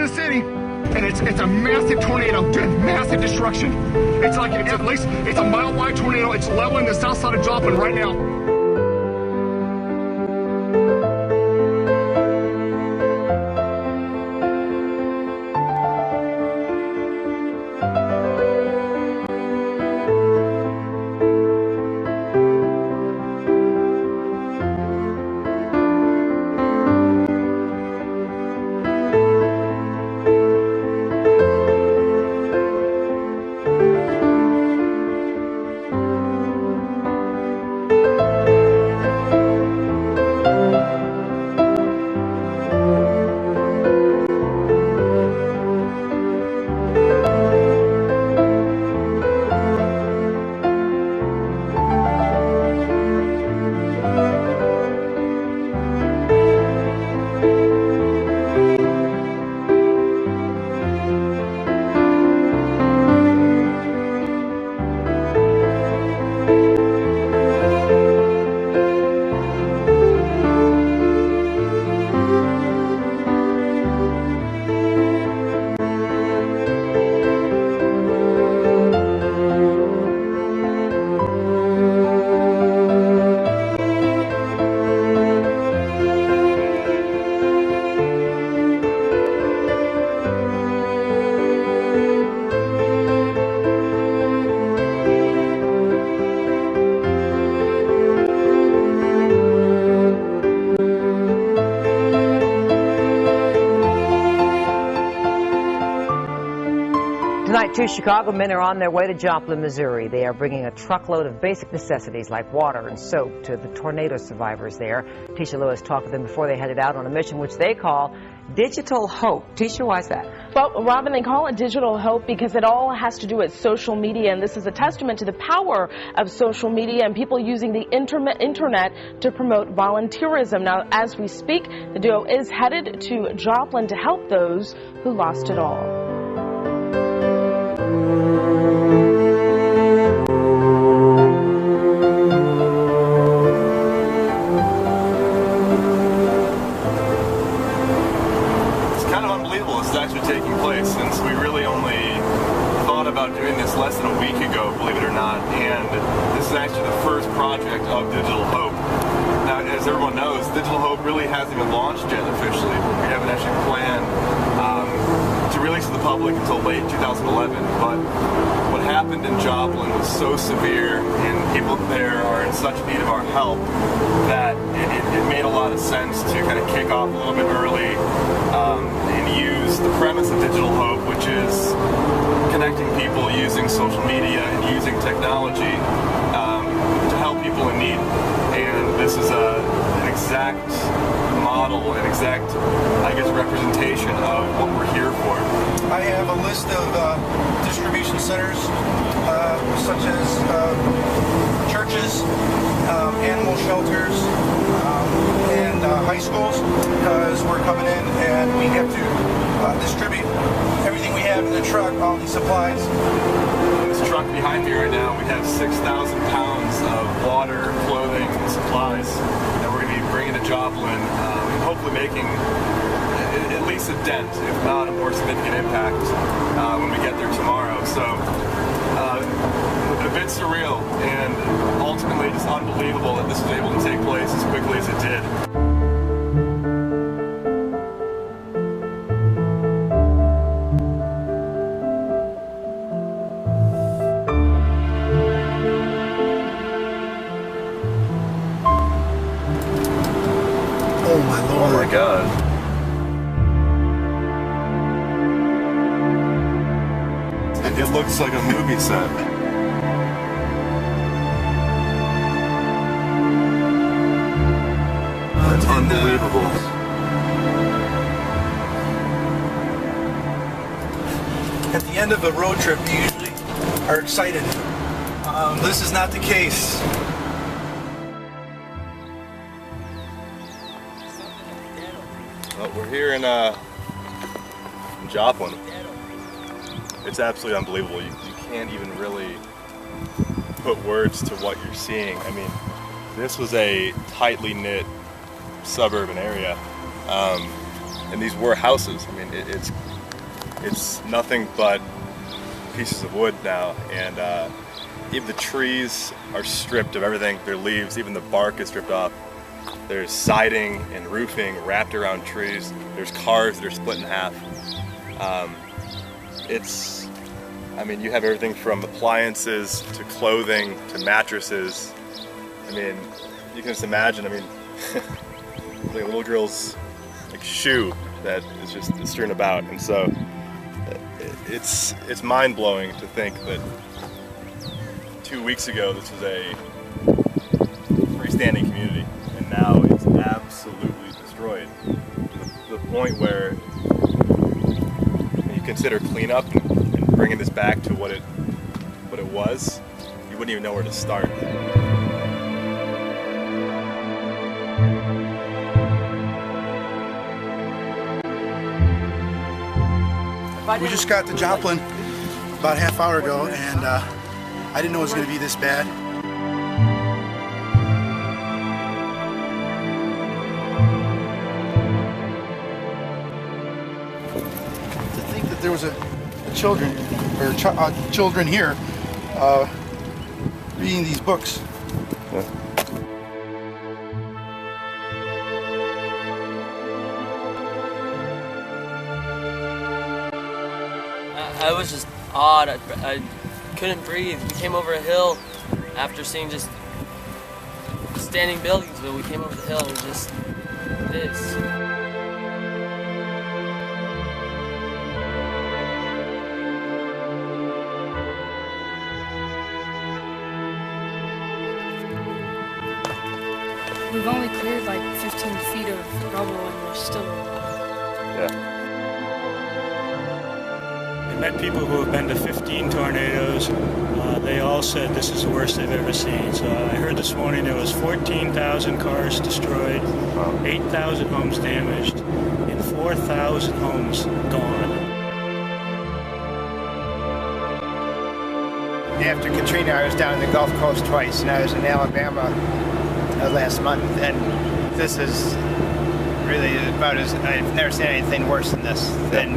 city, and it's a massive tornado doing massive destruction. It's like at least it's a mile-wide tornado. It's leveling the south side of Joplin right now. Tonight, 2 Chicago men are on their way to Joplin, Missouri. They are bringing a truckload of basic necessities like water and soap to the tornado survivors there. Tisha Lewis talked with them before they headed out on a mission which they call Digital Hope. Tisha, why is that? Well, Robin, they call it Digital Hope because it all has to do with social media, and this is a testament to the power of social media and people using the internet to promote volunteerism. Now, as we speak, the duo is headed to Joplin to help those who lost it all. Taking place, since we really only thought about doing this less than a week ago, believe it or not, and this is actually the first project of Digital Hope. Now, as everyone knows, Digital Hope really hasn't even launched yet officially. We haven't actually planned to release to the public until late 2011, but what happened in Joplin was so severe, and people there are in such need of our help that it made a lot of sense to kind of kick off a little bit early and use the premise of Digital Hope, which is connecting people using social media and using technology to help people in need. And this is an exact model, an exact, I guess, representation of what we're here for. I have a list of distribution centers, such as churches, animal shelters, and high schools, because we're coming in and we have to distribute everything we have in the truck, all these supplies. In this truck behind me right now, we have 6,000 pounds of water, clothing, and supplies that we're going to be bringing to Joplin, and hopefully making at least a dent, if not a more significant impact, when we get there tomorrow. So, a bit surreal and ultimately just unbelievable that this was able to take place as quickly as it did. Oh my Lord. Oh my God. It looks like a movie set. That's unbelievable. At the end of a road trip, you usually are excited. This is not the case. Well, we're here in Joplin. It's absolutely unbelievable. You can't even really put words to what you're seeing. I mean, this was a tightly knit suburban area, and these were houses. I mean, it's it's nothing but pieces of wood now, and even the trees are stripped of everything, their leaves, even the bark is stripped off. There's siding and roofing wrapped around trees. There's cars that are split in half. I mean, you have everything from appliances to clothing to mattresses. I mean, you can just imagine, I mean, like a little girl's like shoe that is just strewn about. And so it's mind-blowing to think that 2 weeks ago this was a freestanding community, and now it's absolutely destroyed to the point where you consider cleanup and bringing this back to what it was, you wouldn't even know where to start. We just got to Joplin about a half hour ago, and I didn't know it was going to be this bad. To think that there was children here reading these books. Yeah. I was just awed. I couldn't breathe. We came over a hill after seeing just standing buildings, but we came over the hill and it was just this. We've only cleared like 15 feet of rubble and we're still... Yeah. I met people who have been to 15 tornadoes. They all said this is the worst they've ever seen. So I heard this morning there was 14,000 cars destroyed, 8,000 homes damaged, and 4,000 homes gone. After Katrina, I was down in the Gulf Coast twice, and I was in Alabama last month, and this is really about as... I've never seen anything worse than this. Than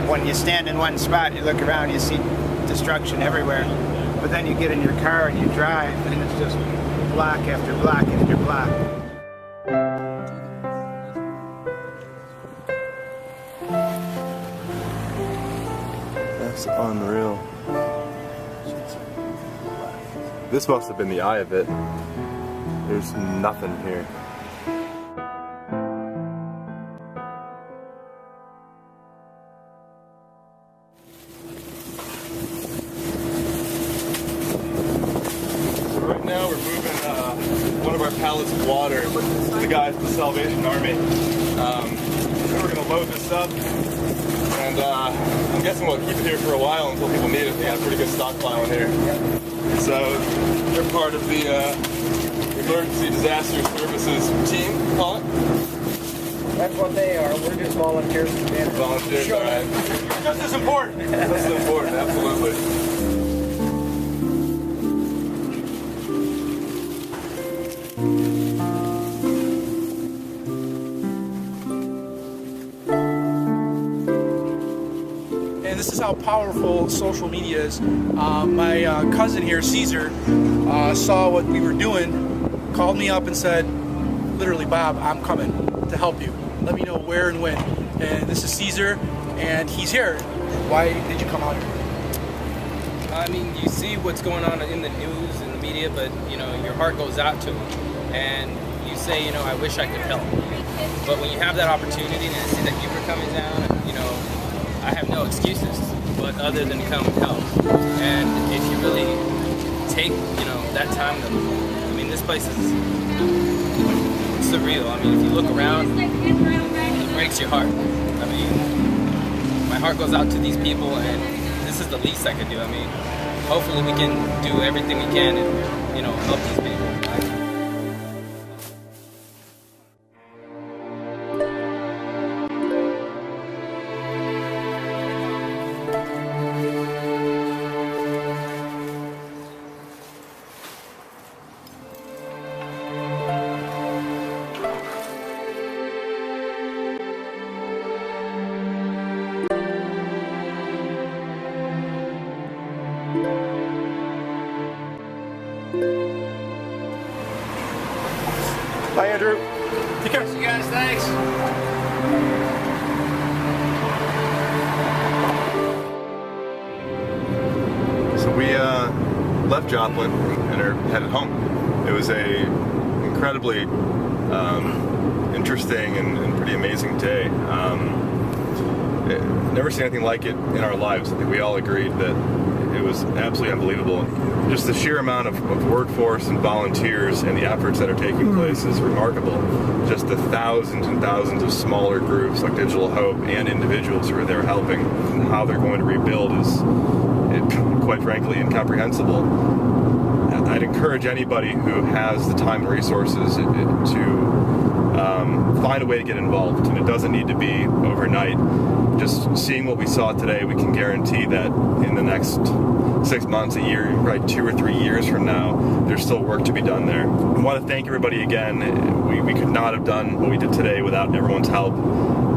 when you stand in one spot, you look around, you see destruction everywhere, but then you get in your car and you drive, and it's just block after block after block. That's unreal. This must have been the eye of it. There's nothing here. Right now we're moving one of our pallets of water to the guys at the Salvation Army. We're going to load this up, and I'm guessing we'll keep it here for a while until people need it. They got a pretty good stockpile in here. So they're part of the Emergency Disaster Services team, call it? That's what they are. We're just volunteers. Volunteers, all right. Just as important. This is important, absolutely. And this is how powerful social media is. My cousin here, Caesar, saw what we were doing, called me up and said, literally, Bob, I'm coming to help you. Let me know where and when. And this is Caesar, and he's here. Why did you come out here? I mean, you see what's going on in the news and the media, but, you know, your heart goes out to them. And you say, you know, I wish I could help. But when you have that opportunity and I see that you were coming down, you know, I have no excuses but other than come and help. And if you really take, you know, that time to, I mean, this place is surreal. I mean, if you look around, it breaks your heart. I mean, my heart goes out to these people, and this is the least I could do. I mean, hopefully we can do everything we can and, you know, help these people. Bye, Andrew. Take care. See you guys. Thanks. So we left Joplin and are headed home. It was a incredibly interesting and pretty amazing day. Never seen anything like it in our lives. I think we all agreed that it was absolutely unbelievable. Just the sheer amount of workforce and volunteers and the efforts that are taking place is remarkable. Just the thousands and thousands of smaller groups like Digital Hope and individuals who are there helping, and how they're going to rebuild is, quite frankly, incomprehensible. I'd encourage anybody who has the time and resources to find a way to get involved, and it doesn't need to be overnight. Just seeing what we saw today, we can guarantee that in the next 6 months, a year, right, 2 or 3 years from now, there's still work to be done there. I want to thank everybody again. We could not have done what we did today without everyone's help.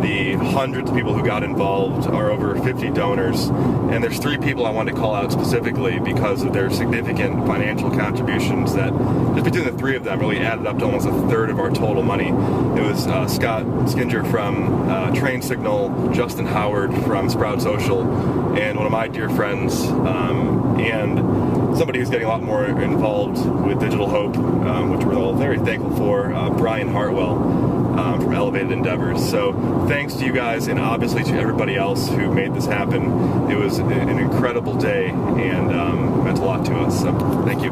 The hundreds of people who got involved are over 50 donors, and there's 3 people I wanted to call out specifically because of their significant financial contributions that just between the 3 of them really added up to almost a third of our total money. It was Scott Skinger from Train Signal, Justin Howard from Sprout Social, and one of my dear friends, and somebody who's getting a lot more involved with Digital Hope, which we're all very thankful for, Brian Hartwell. From Elevated Endeavors. So thanks to you guys, and obviously to everybody else who made this happen. It was an incredible day, and meant a lot to us. So thank you.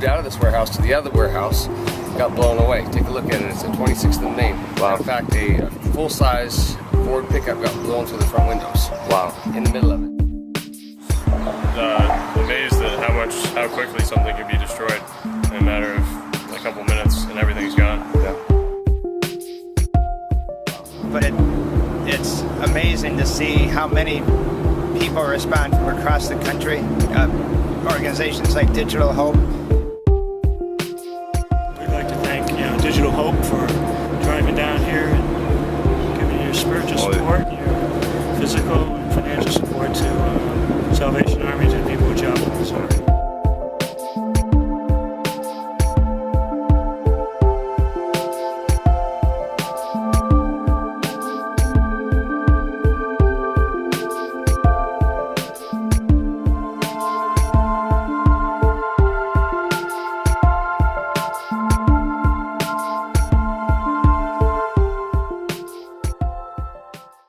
Out of this warehouse to the other warehouse, got blown away. Take a look at it. It's at 26th and Main. Wow. In fact, a full-size Ford pickup got blown through the front windows. Wow. In the middle of it. Amazed at how quickly something can be destroyed in a matter of a couple minutes and everything's gone. Yeah. But it's amazing to see how many people respond from across the country. Organizations like Digital Hope. Digital Hope for driving down here and giving your spiritual support, your physical and financial support to Salvation Army, to the people of Joplin, Missouri.